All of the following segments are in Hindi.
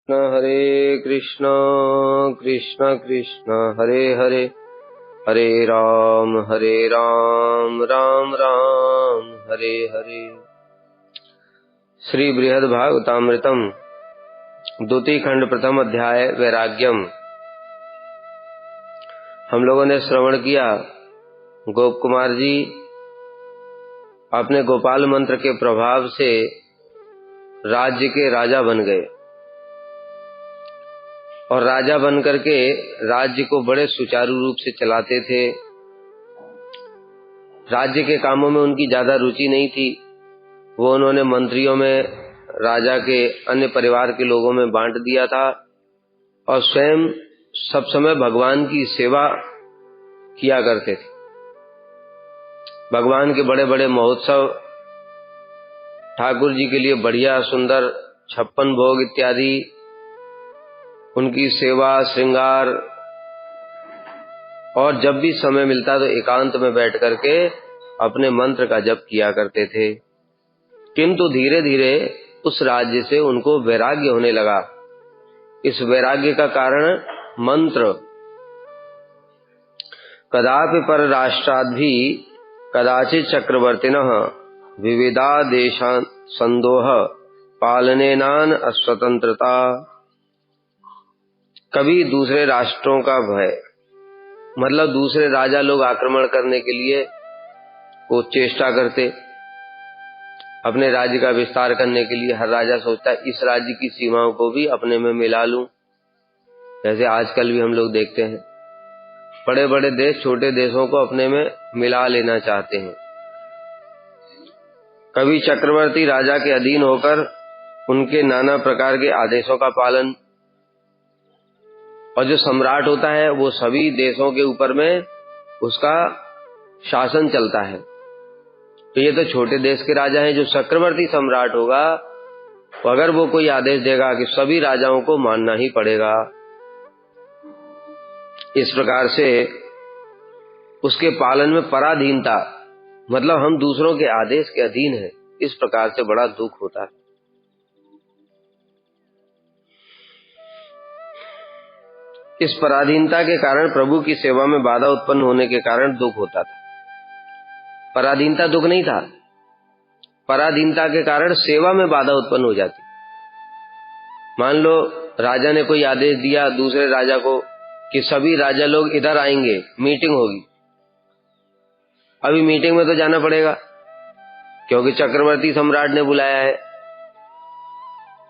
हरे कृष्ण कृष्ण कृष्ण हरे हरे, हरे राम राम राम हरे हरे। श्री बृहद भागवतामृतम द्वितीय खंड प्रथम अध्याय वैराग्यम। हम लोगों ने श्रवण किया गोप कुमार जी अपने गोपाल मंत्र के प्रभाव से राज्य के राजा बन गए और राजा बनकर के राज्य को बड़े सुचारू रूप से चलाते थे। राज्य के कामों में उनकी ज्यादा रुचि नहीं थी। वो उन्होंने मंत्रियों में राजा के अन्य परिवार के लोगों में बांट दिया था और स्वयं सब समय भगवान की सेवा किया करते थे। भगवान के बड़े बड़े महोत्सव, ठाकुर जी के लिए बढ़िया सुंदर 56 भोग इत्यादि, उनकी सेवा श्रृंगार, और जब भी समय मिलता तो एकांत में बैठ करके अपने मंत्र का जप किया करते थे। किंतु धीरे धीरे उस राज्य से उनको वैराग्य होने लगा। इस वैराग्य का कारण मंत्र। कदापि पर राष्ट्राद्भि कदाचित चक्रवर्तिनः विविधा देशान् संदोह पालनेनान अस्वतंत्रता। कभी दूसरे राष्ट्रों का भय, मतलब दूसरे राजा लोग आक्रमण करने के लिए वो चेष्टा करते, अपने राज्य का विस्तार करने के लिए हर राजा सोचता है इस राज्य की सीमाओं को भी अपने में मिला लूं। जैसे आजकल भी हम लोग देखते हैं बड़े बड़े देश छोटे देशों को अपने में मिला लेना चाहते हैं। कभी चक्रवर्ती राजा के अधीन होकर उनके नाना प्रकार के आदेशों का पालन, और जो सम्राट होता है वो सभी देशों के ऊपर में उसका शासन चलता है। तो ये तो छोटे देश के राजा हैं। जो चक्रवर्ती सम्राट होगा तो अगर वो कोई आदेश देगा कि सभी राजाओं को मानना ही पड़ेगा। इस प्रकार से उसके पालन में पराधीनता, मतलब हम दूसरों के आदेश के अधीन हैं, इस प्रकार से बड़ा दुख होता है। इस पराधीनता के कारण प्रभु की सेवा में बाधा उत्पन्न होने के कारण दुख होता था। पराधीनता दुख नहीं था, पराधीनता के कारण सेवा में बाधा उत्पन्न हो जाती। मान लो राजा ने कोई आदेश दिया दूसरे राजा को कि सभी राजा लोग इधर आएंगे, मीटिंग होगी। अभी मीटिंग में तो जाना पड़ेगा क्योंकि चक्रवर्ती सम्राट ने बुलाया है।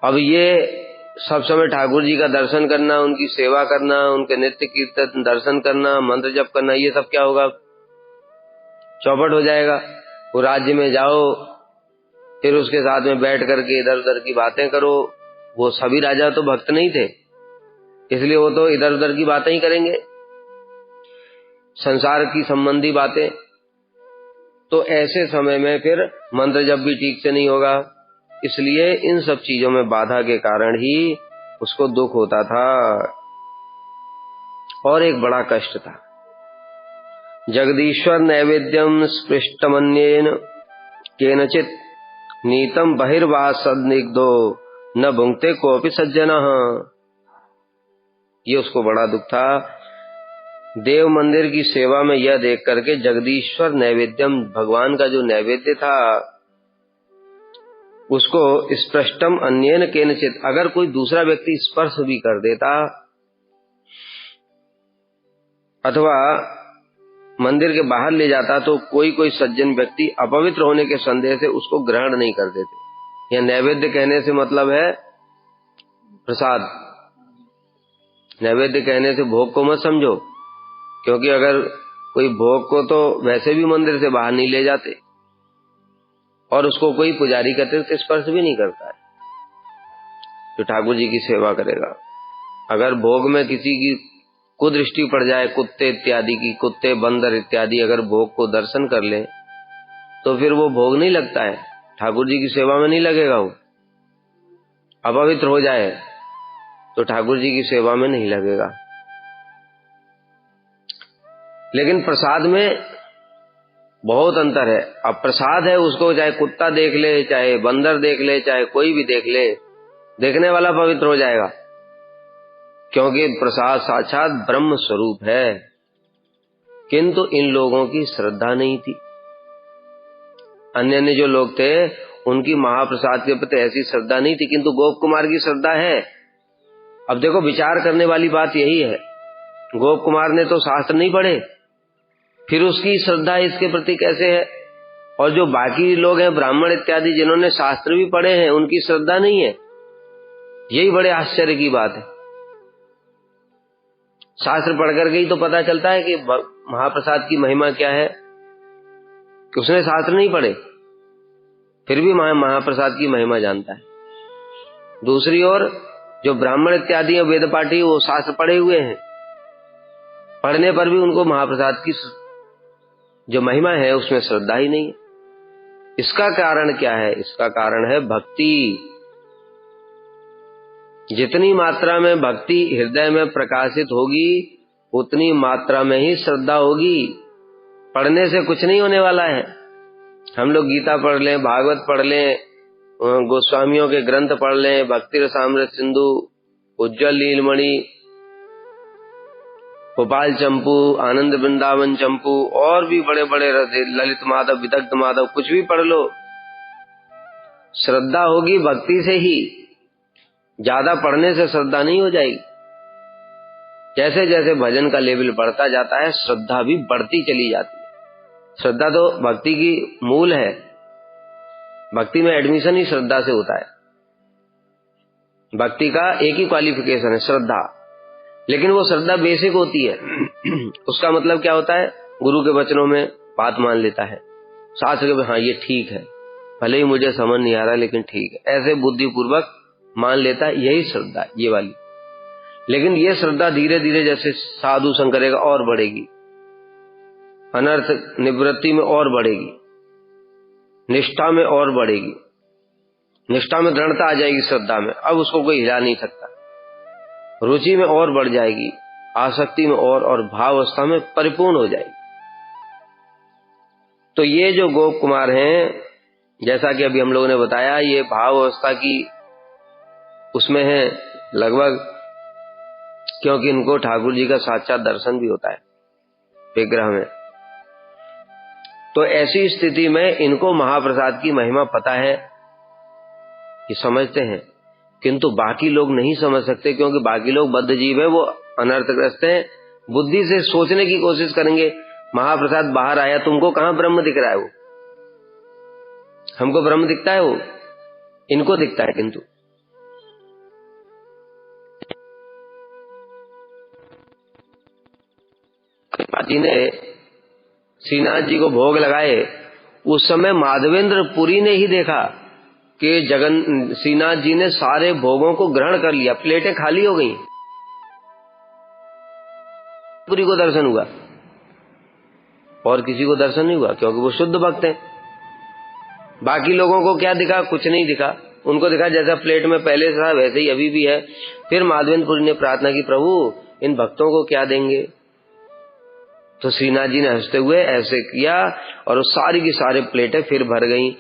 अब ये सब समय ठाकुर जी का दर्शन करना, उनकी सेवा करना, उनके नित्य कीर्तन दर्शन करना, मंत्र जप करना, ये सब क्या होगा, चौपट हो जाएगा। वो राज्य में जाओ फिर उसके साथ में बैठ करके इधर उधर की बातें करो। वो सभी राजा तो भक्त नहीं थे, इसलिए वो तो इधर उधर की बातें ही करेंगे, संसार की संबंधी बातें। तो ऐसे समय में फिर मंत्र जप भी ठीक से नहीं होगा। इसलिए इन सब चीजों में बाधा के कारण ही उसको दुख होता था और एक बड़ा कष्ट था। जगदीश्वर नैवेद्यम स्पृष्टमन्येन केनचित नीतम बहिर्वासनिग्धो न भुंक्ते कोपि सज्जनः। ये उसको बड़ा दुख था। देव मंदिर की सेवा में यह देख करके जगदीश्वर नैवेद्यम, भगवान का जो नैवेद्य था उसको स्पृष्टम अन्येन केनचित, अगर कोई दूसरा व्यक्ति स्पर्श भी कर देता अथवा मंदिर के बाहर ले जाता तो कोई कोई सज्जन व्यक्ति अपवित्र होने के संदेह से उसको ग्रहण नहीं कर देते। यह नैवेद्य कहने से मतलब है प्रसाद। नैवेद्य कहने से भोग को मत समझो, क्योंकि अगर कोई भोग को तो वैसे भी मंदिर से बाहर नहीं ले जाते और उसको कोई पुजारी के अतिरिक्त स्पर्श भी नहीं करता है जो ठाकुर जी की सेवा करेगा। अगर भोग में किसी की कुदृष्टि पड़ जाए, कुत्ते इत्यादि की, कुत्ते बंदर इत्यादि अगर भोग को दर्शन कर ले तो फिर वो भोग नहीं लगता है, ठाकुर जी की सेवा में नहीं लगेगा। वो अपवित्र हो जाए तो ठाकुर जी की सेवा में नहीं लगेगा। लेकिन प्रसाद में बहुत अंतर है। अब प्रसाद है, उसको चाहे कुत्ता देख ले, चाहे बंदर देख ले, चाहे कोई भी देख ले, देखने वाला पवित्र हो जाएगा, क्योंकि प्रसाद साक्षात ब्रह्म स्वरूप है। किंतु इन लोगों की श्रद्धा नहीं थी। अन्य जो लोग थे उनकी महाप्रसाद के प्रति ऐसी श्रद्धा नहीं थी, किंतु गोप कुमार की श्रद्धा है। अब देखो, विचार करने वाली बात यही है, गोप कुमार ने तो शास्त्र नहीं पढ़े, फिर उसकी श्रद्धा इसके प्रति कैसे है? और जो बाकी लोग हैं ब्राह्मण इत्यादि जिन्होंने शास्त्र भी पढ़े हैं, उनकी श्रद्धा नहीं है। यही बड़े आश्चर्य की बात है। शास्त्र पढ़कर के ही तो पता चलता है कि महाप्रसाद की महिमा क्या है, कि उसने शास्त्र नहीं पढ़े फिर भी महाप्रसाद की महिमा जानता है। दूसरी ओर जो ब्राह्मण इत्यादि वेद पाठी, वो शास्त्र पढ़े हुए हैं, पढ़ने पर भी उनको महाप्रसाद की जो महिमा है उसमें श्रद्धा ही नहीं है। इसका कारण क्या है? इसका कारण है भक्ति। जितनी मात्रा में भक्ति हृदय में प्रकाशित होगी उतनी मात्रा में ही श्रद्धा होगी। पढ़ने से कुछ नहीं होने वाला है। हम लोग गीता पढ़ लें, भागवत पढ़ लें, गोस्वामियों के ग्रंथ पढ़ लें, भक्ति रसामृत सिंधु, उज्ज्वल नीलमणि, गोपाल चंपू, आनंद वृंदावन चंपू, और भी बड़े बड़े ललित माधव, विदग्ध माधव, कुछ भी पढ़ लो, श्रद्धा होगी भक्ति से ही। ज्यादा पढ़ने से श्रद्धा नहीं हो जाएगी। जैसे जैसे भजन का लेवल बढ़ता जाता है, श्रद्धा भी बढ़ती चली जाती है। श्रद्धा तो भक्ति की मूल है। भक्ति में एडमिशन ही श्रद्धा से होता है। भक्ति का एक ही क्वालिफिकेशन है, श्रद्धा। लेकिन वो श्रद्धा बेसिक होती है। उसका मतलब क्या होता है? गुरु के वचनों में बात मान लेता है, शास्त्र के हाँ ये ठीक है, भले ही मुझे समझ नहीं आ रहा लेकिन ठीक है, ऐसे बुद्धि पूर्वक मान लेता है। यही श्रद्धा है, ये वाली। लेकिन ये श्रद्धा धीरे धीरे जैसे साधु संग करेगा और बढ़ेगी, अनर्थ निवृत्ति में और बढ़ेगी, निष्ठा में और बढ़ेगी। निष्ठा में दृढ़ता आ जाएगी श्रद्धा में, अब उसको कोई हिला नहीं सकता। रुचि में और बढ़ जाएगी, आसक्ति में और भाव अवस्था में परिपूर्ण हो जाएगी। तो ये जो गोप कुमार हैं, जैसा कि अभी हम लोगों ने बताया, ये भाव अवस्था की उसमें है लगभग, क्योंकि इनको ठाकुर जी का साक्षात दर्शन भी होता है विग्रह में। तो ऐसी स्थिति में इनको महाप्रसाद की महिमा पता है, ये समझते हैं, किंतु बाकी लोग नहीं समझ सकते, क्योंकि बाकी लोग बद्ध जीव है, वो अनर्थग्रस्त हैं। बुद्धि से सोचने की कोशिश करेंगे, महाप्रसाद बाहर आया, तुमको कहां ब्रह्म दिख रहा है? वो हमको ब्रह्म दिखता है, वो इनको दिखता है। किंतु पाटी ने श्रीनाथ जी को भोग लगाए, उस समय माधवेंद्र पुरी ने ही देखा कि श्रीनाथ जी ने सारे भोगों को ग्रहण कर लिया, प्लेटें खाली हो गई। पुरी को दर्शन हुआ और किसी को दर्शन नहीं हुआ, क्योंकि वो शुद्ध भक्त हैं। बाकी लोगों को क्या दिखा? कुछ नहीं दिखा। उनको दिखा जैसा प्लेट में पहले था वैसे ही अभी भी है। फिर माधवेंद्र पुरी ने प्रार्थना की, प्रभु इन भक्तों को क्या देंगे? तो श्रीनाथ जी ने हंसते हुए ऐसे किया और सारी की सारी प्लेटें फिर भर गईं।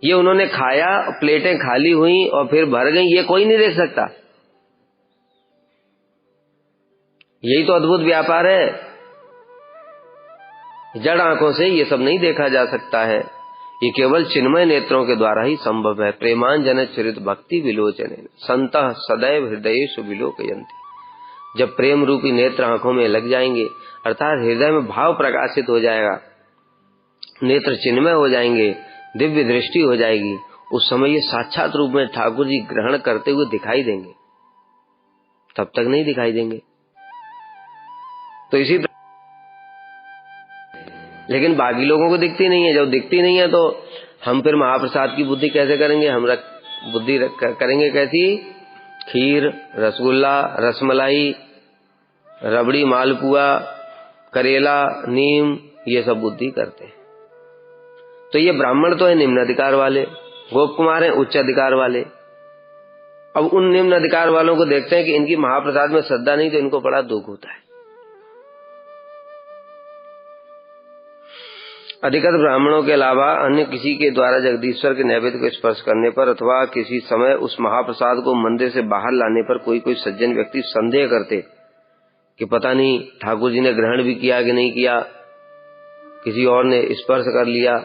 ये उन्होंने खाया, प्लेटें खाली हुई और फिर भर गईं, ये कोई नहीं देख सकता। यही तो अद्भुत व्यापार है। जड़ आंखों से ये सब नहीं देखा जा सकता है, ये केवल चिन्मय नेत्रों के द्वारा ही संभव है। प्रेमांजन चरित भक्ति विलोचने संतः सदैव हृदयेषु विलोकयन्ति। जब प्रेम रूपी नेत्र आंखों में लग जाएंगे, अर्थात हृदय में भाव प्रकाशित हो जाएगा, नेत्र चिन्मय हो जाएंगे, दिव्य दृष्टि हो जाएगी, उस समय ये साक्षात रूप में ठाकुर जी ग्रहण करते हुए दिखाई देंगे। तब तक नहीं दिखाई देंगे। तो इसी तरह लेकिन बाकी लोगों को दिखती नहीं है। जब दिखती नहीं है तो हम फिर महाप्रसाद की बुद्धि कैसे करेंगे? हम बुद्धि करेंगे कैसी? खीर, रसगुल्ला, रसमलाई, रबड़ी, मालपुआ, करेला, नीम, ये सब बुद्धि करते हैं। तो ये ब्राह्मण तो है निम्न अधिकार वाले, गोप कुमार हैं उच्च अधिकार वाले। अब उन निम्न अधिकार वालों को देखते हैं कि इनकी महाप्रसाद में श्रद्धा नहीं, तो इनको बड़ा दुख होता है। अधिकतर ब्राह्मणों के अलावा अन्य किसी के द्वारा जगदीश्वर के नैवेद्य को स्पर्श करने पर अथवा किसी समय उस महाप्रसाद को मंदिर से बाहर लाने पर कोई कोई सज्जन व्यक्ति संदेह करते कि पता नहीं ठाकुर जी ने ग्रहण भी किया कि नहीं किया, किसी और ने स्पर्श कर लिया,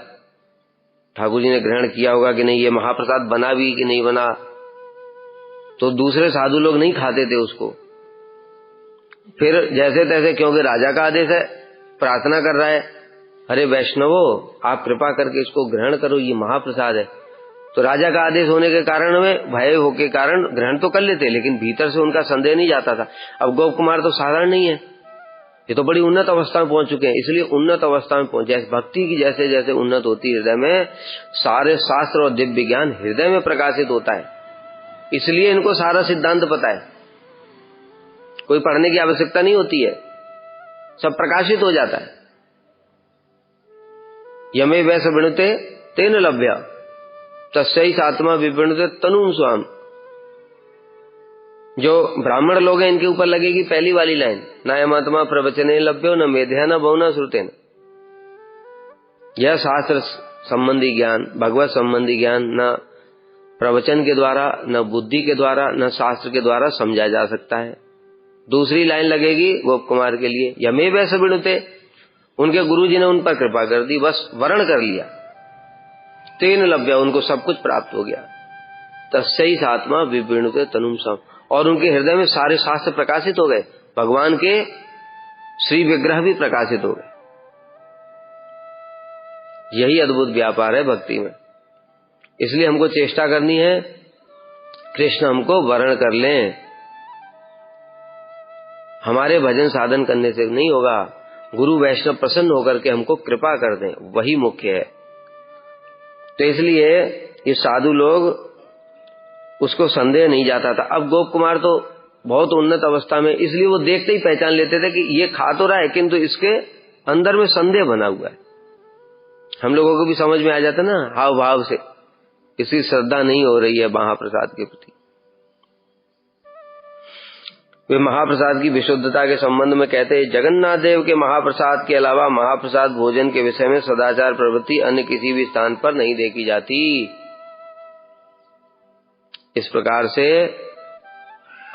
ठाकुर जी ने ग्रहण किया होगा कि नहीं, ये महाप्रसाद बना भी कि नहीं बना। तो दूसरे साधु लोग नहीं खाते थे उसको। फिर जैसे तैसे, क्योंकि राजा का आदेश है, प्रार्थना कर रहा है, अरे वैष्णवो आप कृपा करके इसको ग्रहण करो, ये महाप्रसाद है। तो राजा का आदेश होने के कारण में भय हो के कारण ग्रहण तो कर लेते, लेकिन भीतर से उनका संदेह नहीं जाता था। अब गोप कुमार तो साधारण नहीं है, ये तो बड़ी उन्नत अवस्था में पहुंच चुके हैं। इसलिए उन्नत अवस्था में पहुंचे, भक्ति की जैसे जैसे उन्नत होती हृदय में, सारे शास्त्र और दिव्य ज्ञान हृदय में प्रकाशित होता है। इसलिए इनको सारा सिद्धांत पता है, कोई पढ़ने की आवश्यकता नहीं होती है, सब प्रकाशित हो जाता है। यमे वैस विणुते तेन लभ्य तस्यै आत्मा विवृणुते तनुम स्वाम। जो ब्राह्मण लोग हैं इनके ऊपर लगेगी पहली वाली लाइन, नायमात्मा प्रवचने लभ्यो न मेध्या न बहुना श्रुतेन। यह शास्त्र संबंधी ज्ञान, भगवत संबंधी ज्ञान न प्रवचन के द्वारा, न बुद्धि के द्वारा, न शास्त्र के द्वारा समझा जा सकता है। दूसरी लाइन लगेगी गोप कुमार के लिए, यमे वैस विणुते, उनके गुरु जी ने उन पर कृपा कर दी, बस वर्ण कर लिया, तेन लभ्य, उनको सब कुछ प्राप्त हो गया। तस्यै आत्मा विवृणुते तनुम स्वाम, और उनके हृदय में सारे शास्त्र प्रकाशित हो गए, भगवान के श्री विग्रह भी प्रकाशित हो गए। यही अद्भुत व्यापार है भक्ति में। इसलिए हमको चेष्टा करनी है कृष्ण हमको वर्ण कर लें। हमारे भजन साधन करने से नहीं होगा, गुरु वैष्णव प्रसन्न होकर के हमको कृपा कर दें, वही मुख्य है। तो इसलिए ये साधु लोग, उसको संदेह नहीं जाता था। अब गोप कुमार तो बहुत उन्नत अवस्था में, इसलिए वो देखते ही पहचान लेते थे कि ये खा तो रहा है किंतु इसके अंदर में संदेह बना हुआ है। हम लोगों को भी समझ में आ जाता ना हाव भाव से, इसकी श्रद्धा नहीं हो रही है महाप्रसाद के प्रति। वे महाप्रसाद की विशुद्धता के संबंध में कहते हैं, जगन्नाथ देव के महाप्रसाद के अलावा महाप्रसाद भोजन के विषय में सदाचार प्रवृत्ति अन्य किसी भी स्थान पर नहीं देखी जाती। इस प्रकार से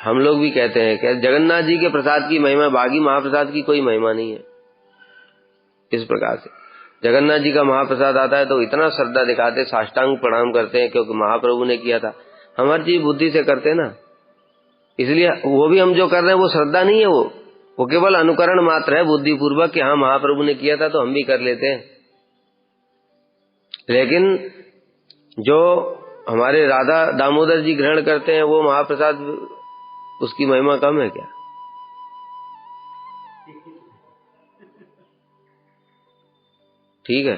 हम लोग भी कहते हैं कि जगन्नाथ जी के प्रसाद की महिमा बाकी महाप्रसाद की कोई महिमा नहीं है। इस प्रकार से जगन्नाथ जी का महाप्रसाद आता है तो इतना श्रद्धा दिखाते, साष्टांग प्रणाम करते हैं, क्योंकि महाप्रभु ने किया था। हम हर चीज बुद्धि से करते हैं ना, इसलिए वो भी हम जो कर रहे हैं वो श्रद्धा नहीं है, वो केवल अनुकरण मात्र है बुद्धिपूर्वक कि हाँ महाप्रभु ने किया था तो हम भी कर लेते हैं। लेकिन जो हमारे राधा दामोदर जी ग्रहण करते हैं वो महाप्रसाद, उसकी महिमा कम है क्या? ठीक है,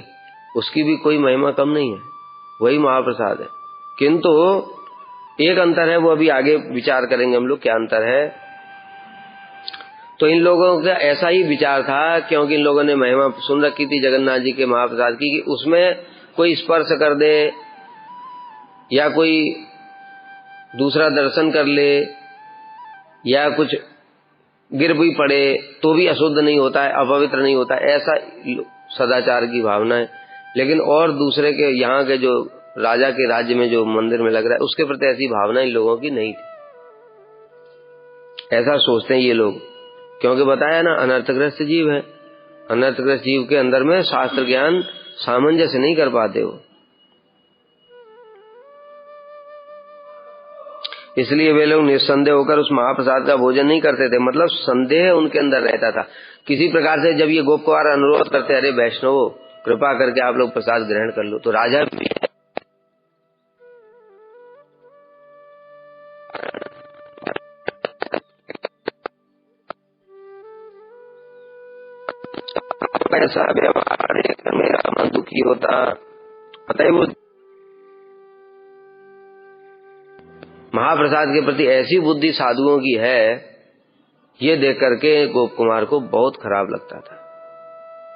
उसकी भी कोई महिमा कम नहीं है, वही महाप्रसाद है। किंतु एक अंतर है, वो अभी आगे विचार करेंगे हम लोग क्या अंतर है। तो इन लोगों का ऐसा ही विचार था, क्योंकि इन लोगों ने महिमा सुन रखी थी जगन्नाथ जी के महाप्रसाद की, कि उसमें कोई स्पर्श कर दे या कोई दूसरा दर्शन कर ले या कुछ गिर भी पड़े तो भी अशुद्ध नहीं होता है, अपवित्र नहीं होता है, ऐसा सदाचार की भावना है। लेकिन और दूसरे के यहाँ के जो राजा के राज्य में जो मंदिर में लग रहा है उसके प्रति ऐसी भावना इन लोगों की नहीं थी। ऐसा सोचते हैं ये लोग, क्योंकि बताया ना अनर्थग्रस्त जीव है, अनर्थग्रस्त जीव के अंदर में शास्त्र ज्ञान सामंजस्य नहीं कर पाते हो। इसलिए वे लोग निस्संदेह होकर उस महाप्रसाद का भोजन नहीं करते थे, मतलब संदेह उनके अंदर रहता था किसी प्रकार से। जब ये गोप कुमार अनुरोध करते, अरे वैष्णवो कृपा करके आप लोग प्रसाद ग्रहण कर लो, तो राजा भी ऐसा व्यवहार देखकर मेरा मन दुखी होता। अतः वो महाप्रसाद के प्रति ऐसी बुद्धि साधुओं की है, ये देख करके गोप कुमार को बहुत खराब लगता था।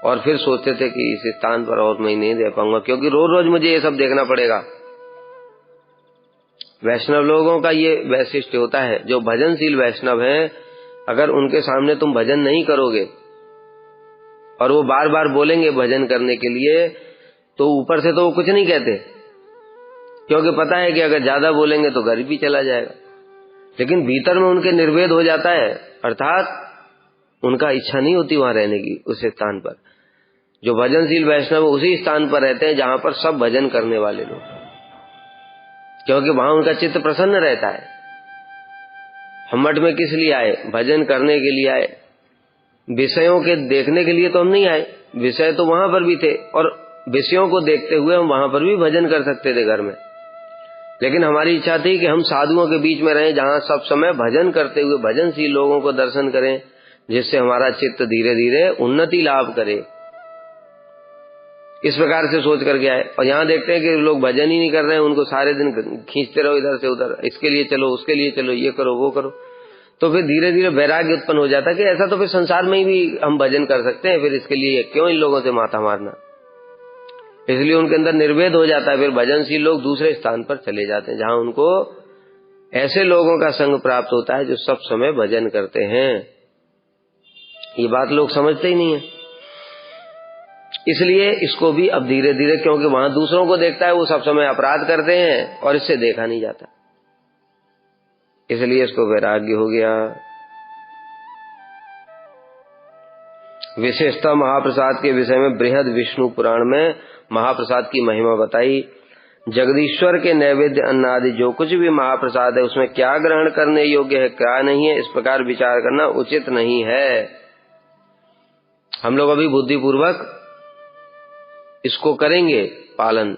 और फिर सोचते थे कि इस स्थान पर और मैं नहीं रह पाऊंगा, क्योंकि रोज रोज मुझे ये सब देखना पड़ेगा। वैष्णव लोगों का ये वैशिष्ट्य होता है, जो भजनशील वैष्णव हैं, अगर उनके सामने तुम भजन नहीं करोगे और वो बार बार बोलेंगे भजन करने के लिए, तो ऊपर से तो वो कुछ नहीं कहते, क्योंकि पता है कि अगर ज्यादा बोलेंगे तो घर भी चला जाएगा। लेकिन भीतर में उनके निर्वेद हो जाता है, अर्थात उनका इच्छा नहीं होती वहां रहने की उस स्थान पर। जो भजनशील वैष्णव उसी स्थान पर रहते हैं जहां पर सब भजन करने वाले लोग, क्योंकि वहां उनका चित्त प्रसन्न रहता है। हम मठ में किस लिए आए? भजन करने के लिए आए, विषयों के देखने के लिए तो हम नहीं आए। विषय तो वहां पर भी थे और विषयों को देखते हुए हम वहां पर भी भजन कर सकते थे घर में, लेकिन हमारी इच्छा थी कि हम साधुओं के बीच में रहें जहां सब समय भजन करते हुए भजनशील लोगों को दर्शन करें, जिससे हमारा चित्त धीरे धीरे उन्नति लाभ करे। इस प्रकार से सोच करके आए। और यहाँ देखते हैं कि लोग भजन ही नहीं कर रहे हैं, उनको सारे दिन खींचते रहो इधर से उधर, इसके लिए चलो उसके लिए चलो, ये करो वो करो, तो फिर धीरे धीरे वैराग्य उत्पन्न हो जाता है कि ऐसा तो फिर संसार में ही भी हम भजन कर सकते हैं, फिर इसके लिए क्यों इन लोगों से माथा मारना। इसलिए उनके अंदर निर्वेद हो जाता है। फिर भजनशील लोग दूसरे स्थान पर चले जाते हैं जहां उनको ऐसे लोगों का संग प्राप्त होता है जो सब समय भजन करते हैं। ये बात लोग समझते ही नहीं है। इसलिए इसको भी अब धीरे धीरे, क्योंकि वहां दूसरों को देखता है वो सब समय अपराध करते हैं और इससे देखा नहीं जाता, इसलिए इसको वैराग्य हो गया। विशेषता महाप्रसाद के विषय में बृहद विष्णु पुराण में महाप्रसाद की महिमा बताई। जगदीश्वर के नैवेद्य अन्न आदि जो कुछ भी महाप्रसाद है उसमें क्या ग्रहण करने योग्य है, क्या नहीं है, इस प्रकार विचार करना उचित नहीं है। हम लोग अभी बुद्धिपूर्वक इसको करेंगे पालन।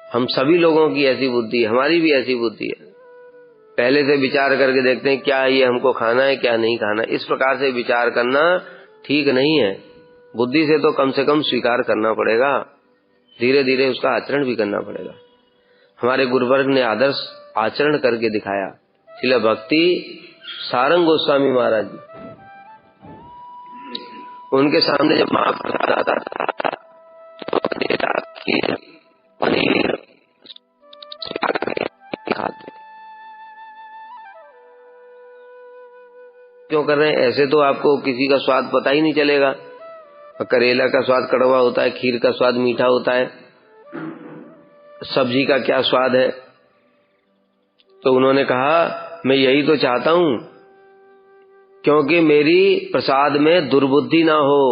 हम सभी लोगों की ऐसी बुद्धि, हमारी भी ऐसी बुद्धि है, पहले से विचार करके देखते हैं क्या ये हमको खाना है क्या नहीं खाना। इस प्रकार से विचार करना ठीक नहीं है। बुद्धि से तो कम से कम स्वीकार करना पड़ेगा, धीरे धीरे उसका आचरण भी करना पड़ेगा। हमारे गुरुवर्ग ने आदर्श आचरण करके दिखाया। श्रील भक्ति सारंग गोस्वामी महाराज जी, उनके सामने जब महाप्रसाद आता था पनीर खाते। क्यों कर रहे हैं ऐसे? तो आपको किसी का स्वाद पता ही नहीं चलेगा। करेला का स्वाद कड़वा होता है, खीर का स्वाद मीठा होता है, सब्जी का क्या स्वाद है। तो उन्होंने कहा मैं यही तो चाहता हूं, क्योंकि मेरी प्रसाद में दुर्बुद्धि ना हो,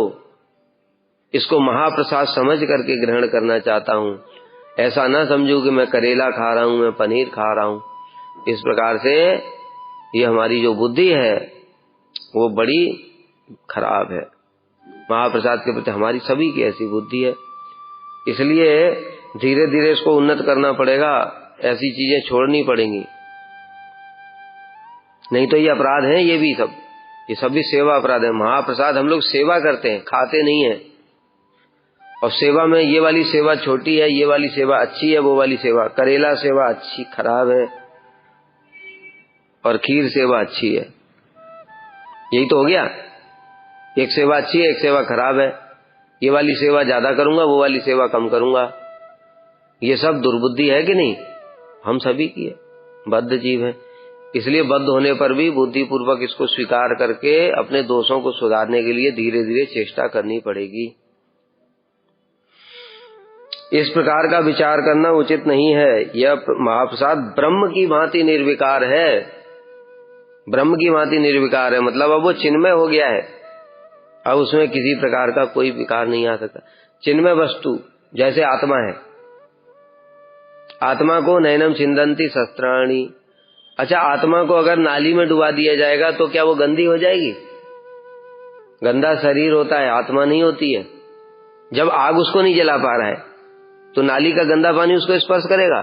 इसको महाप्रसाद समझ करके ग्रहण करना चाहता हूं। ऐसा ना समझूं कि मैं करेला खा रहा हूं, मैं पनीर खा रहा हूं। इस प्रकार से ये हमारी जो बुद्धि है वो बड़ी खराब है। महाप्रसाद के प्रति हमारी सभी की ऐसी बुद्धि है, इसलिए धीरे धीरे इसको उन्नत करना पड़ेगा, ऐसी चीजें छोड़नी पड़ेंगी, नहीं तो ये अपराध हैं। ये सब भी सेवा अपराध है। महाप्रसाद हम लोग सेवा करते हैं, खाते नहीं है। और सेवा में ये वाली सेवा छोटी है, ये वाली सेवा अच्छी है, वो वाली सेवा, करेला सेवा अच्छी खराब है और खीर सेवा अच्छी है। यही तो हो गया, एक सेवा अच्छी है एक सेवा खराब है। ये वाली सेवा ज्यादा करूंगा, वो वाली सेवा कम करूंगा। ये सब दुर्बुद्धि है कि नहीं? हम सभी की है, बद्ध जीव है। इसलिए बद्ध होने पर भी बुद्धिपूर्वक इसको स्वीकार करके अपने दोषों को सुधारने के लिए धीरे धीरे चेष्टा करनी पड़ेगी। इस प्रकार का विचार करना उचित नहीं है। यह महाप्रसाद ब्रह्म की भांति निर्विकार है। ब्रह्म की भांति निर्विकार है मतलब अब वो चिन्मय हो गया है, अब उसमें किसी प्रकार का कोई विकार नहीं आ सकता। चिन्मय वस्तु जैसे आत्मा है, आत्मा को नैनम छिंदंती शस्त्राणी। अच्छा, आत्मा को अगर नाली में डुबा दिया जाएगा तो क्या वो गंदी हो जाएगी? गंदा शरीर होता है, आत्मा नहीं होती है। जब आग उसको नहीं जला पा रहा है तो नाली का गंदा पानी उसको स्पर्श करेगा?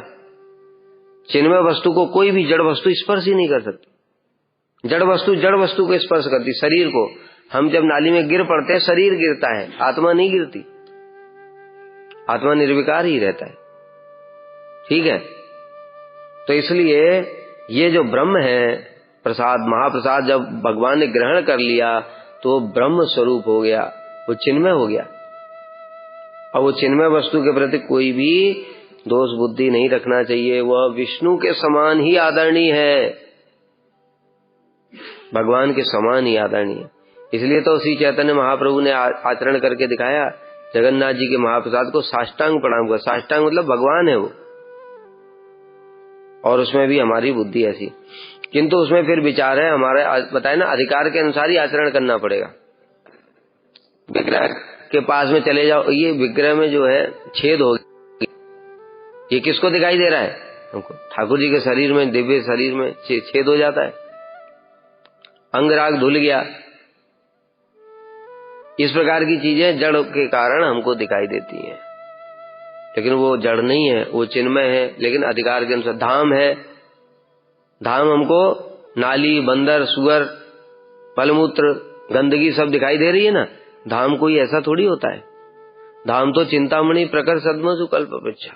चिन्मय वस्तु को कोई भी जड़ वस्तु स्पर्श ही नहीं कर सकती। जड़ वस्तु को स्पर्श करती, शरीर को। हम जब नाली में गिर पड़ते हैं शरीर गिरता है, आत्मा नहीं गिरती। आत्मा निर्विकार ही रहता है। ठीक है, तो इसलिए ये जो ब्रह्म है प्रसाद, महाप्रसाद जब भगवान ने ग्रहण कर लिया तो ब्रह्म स्वरूप हो गया, वो चिन्मय हो गया। और वो चिन्मय वस्तु के प्रति कोई भी दोष बुद्धि नहीं रखना चाहिए। वह विष्णु के समान ही आदरणीय है, भगवान के समान ही आदरणीय है। इसलिए तो श्री चैतन्य महाप्रभु ने आचरण करके दिखाया, जगन्नाथ जी के महाप्रसाद को साष्टांग प्रणाम कर। साष्टांग मतलब भगवान है वो, और उसमें भी हमारी बुद्धि ऐसी, किंतु उसमें फिर विचार है हमारे, बताए ना, अधिकार के अनुसार ही आचरण करना पड़ेगा। विग्रह के पास में चले जाओ, ये विग्रह में जो है छेद हो गया, ये किसको दिखाई दे रहा है? हमको। ठाकुर जी के शरीर में, दिव्य शरीर में छेद हो जाता है, अंगराग धुल गया। इस प्रकार की चीजें जड़ के कारण हमको दिखाई देती हैं, लेकिन वो जड़ नहीं है, वो चिन्मय है। लेकिन अधिकार के अनुसार धाम है, धाम हमको नाली, बंदर, सुअर, मलमूत्र, गंदगी सब दिखाई दे रही है ना। धाम कोई ऐसा थोड़ी होता है। धाम तो चिंतामणि प्रकर सद्मसु कल्पवृक्ष,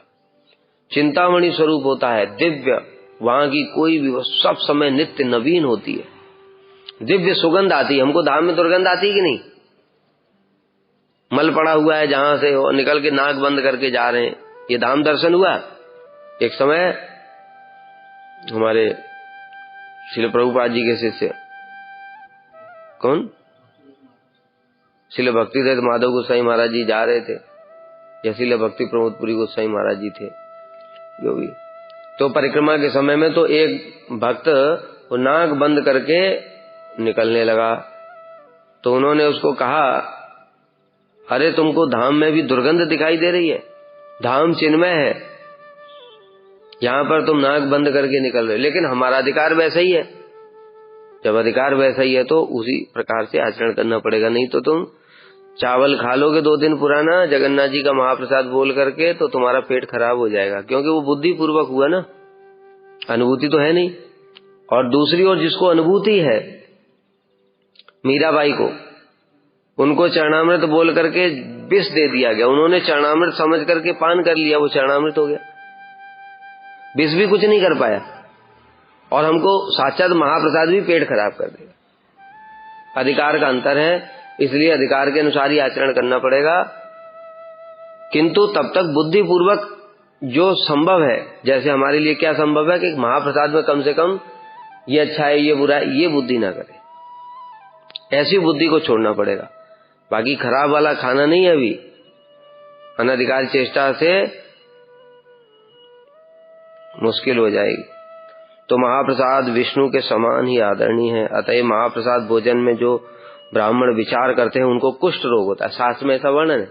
चिंतामणि स्वरूप होता है, दिव्य। वहां की कोई भी सब समय नित्य नवीन होती है, दिव्य सुगंध आती है। हमको धाम में दुर्गंध आती है कि नहीं? मल पड़ा हुआ है जहां से, वो निकल के नाक बंद करके जा रहे हैं, ये धाम दर्शन हुआ। एक समय हमारे श्रील प्रभुपाद जी के शिष्य, कौन, श्रील भक्तिवेदांत माधव गोसाई महाराज जी जा रहे थे, या श्रील भक्ति प्रमोदपुरी गोसाई महाराज जी थे, जो भी। तो परिक्रमा के समय में तो एक भक्त वो नाक बंद करके निकलने लगा, तो उन्होंने उसको कहा, अरे तुमको धाम में भी दुर्गंध दिखाई दे रही है, धाम चिन्मय है, यहां पर तुम नाक बंद करके निकल रहे। लेकिन हमारा अधिकार वैसा ही है, जब अधिकार वैसा ही है तो उसी प्रकार से आचरण करना पड़ेगा। नहीं तो तुम चावल खा लोगे 2 दिन पुराना जगन्नाथ जी का महाप्रसाद बोल करके, तो तुम्हारा पेट खराब हो जाएगा, क्योंकि वो बुद्धि पूर्वक हुआ ना, अनुभूति तो है नहीं। और दूसरी ओर जिसको अनुभूति है, मीराबाई को, उनको चरणामृत बोल करके विष दे दिया गया, उन्होंने चरणामृत समझ करके पान कर लिया, वो चरणामृत हो गया, विष भी कुछ नहीं कर पाया। और हमको साक्षात महाप्रसाद भी पेट खराब कर देगा। अधिकार का अंतर है, इसलिए अधिकार के अनुसार ही आचरण करना पड़ेगा। किंतु तब तक बुद्धि पूर्वक जो संभव है, जैसे हमारे लिए क्या संभव है कि महाप्रसाद में कम से कम ये अच्छा है, ये बुरा है, ये बुद्धि ना करे, ऐसी बुद्धि को छोड़ना पड़ेगा। बाकी खराब वाला खाना नहीं है, अभी अनधिकार चेष्टा से मुश्किल हो जाएगी। तो महाप्रसाद विष्णु के समान ही आदरणीय है। अतः महाप्रसाद भोजन में जो ब्राह्मण विचार करते हैं उनको कुष्ठ रोग होता है, शास्त्र में ऐसा वर्णन है।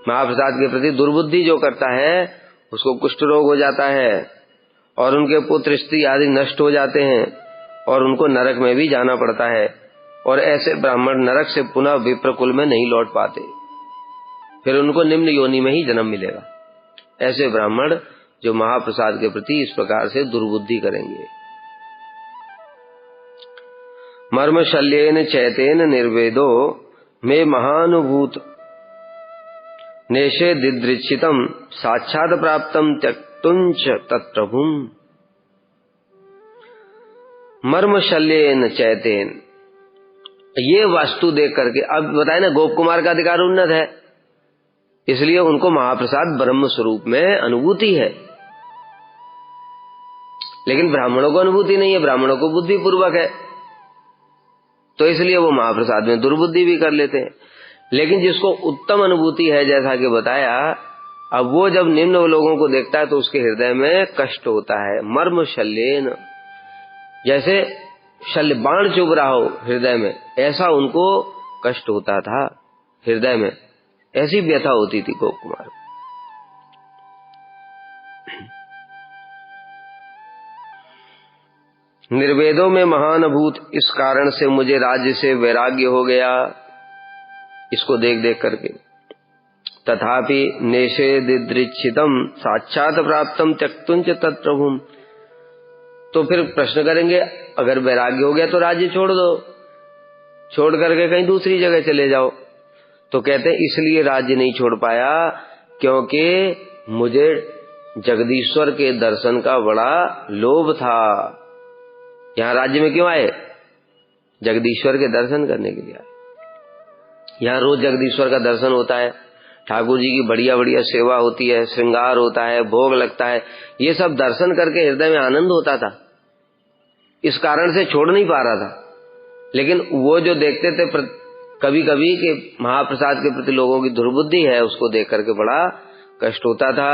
महाप्रसाद के प्रति दुर्बुद्धि जो करता है उसको कुष्ठ रोग हो जाता है, और उनके पुत्र स्त्री आदि नष्ट हो जाते हैं, और उनको नरक में भी जाना पड़ता है। और ऐसे ब्राह्मण नरक से पुनः विप्रकुल में नहीं लौट पाते, फिर उनको निम्न योनि में ही जन्म मिलेगा। ऐसे ब्राह्मण जो महाप्रसाद के प्रति इस प्रकार से दुर्बुद्धि करेंगे। मर्म शल्येन चैतेन निर्वेदो मे महानुभूत नेशे दिदृक्षितम साक्षात प्राप्तम त्यक्तुंच तत्प्रभुम। मर्म शल्येन चैतेन, ये वास्तु देख करके, अब बताए ना गोप कुमार का अधिकार उन्नत है, इसलिए उनको महाप्रसाद ब्रह्म स्वरूप में अनुभूति है। लेकिन ब्राह्मणों को अनुभूति नहीं है, ब्राह्मणों को बुद्धि पूर्वक है, तो इसलिए वो महाप्रसाद में दुर्बुद्धि भी कर लेते हैं। लेकिन जिसको उत्तम अनुभूति है, जैसा कि बताया, अब वो जब निम्न लोगों को देखता है तो उसके हृदय में कष्ट होता है। मर्म शल्येन, जैसे शल्य बाण चुभ रहा हो हृदय में, ऐसा उनको कष्ट होता था हृदय में, ऐसी व्यथा होती थी गोप कुमार। निर्वेदों में महान अभूत, इस कारण से मुझे राज्य से वैराग्य हो गया, इसको देख देख करके। तथापि नेषेदिदृक्षितम साक्षात प्राप्तम त्यक्तुंच तत्प्रभुम। तो फिर प्रश्न करेंगे, अगर वैराग्य हो गया तो राज्य छोड़ दो, छोड़ करके कहीं दूसरी जगह चले जाओ। तो कहते हैं इसलिए राज्य नहीं छोड़ पाया क्योंकि मुझे जगदीश्वर के दर्शन का बड़ा लोभ था। यहाँ राज्य में क्यों आए? जगदीश्वर के दर्शन करने के लिए आए। यहाँ रोज जगदीश्वर का दर्शन होता है, ठाकुर जी की बढ़िया बढ़िया सेवा होती है, श्रृंगार होता है, भोग लगता है, ये सब दर्शन करके हृदय में आनंद होता था, इस कारण से छोड़ नहीं पा रहा था। लेकिन वो जो देखते थे कभी कभी कि महाप्रसाद के प्रति लोगों की दुर्बुद्धि है, उसको देख करके बड़ा कष्ट होता था।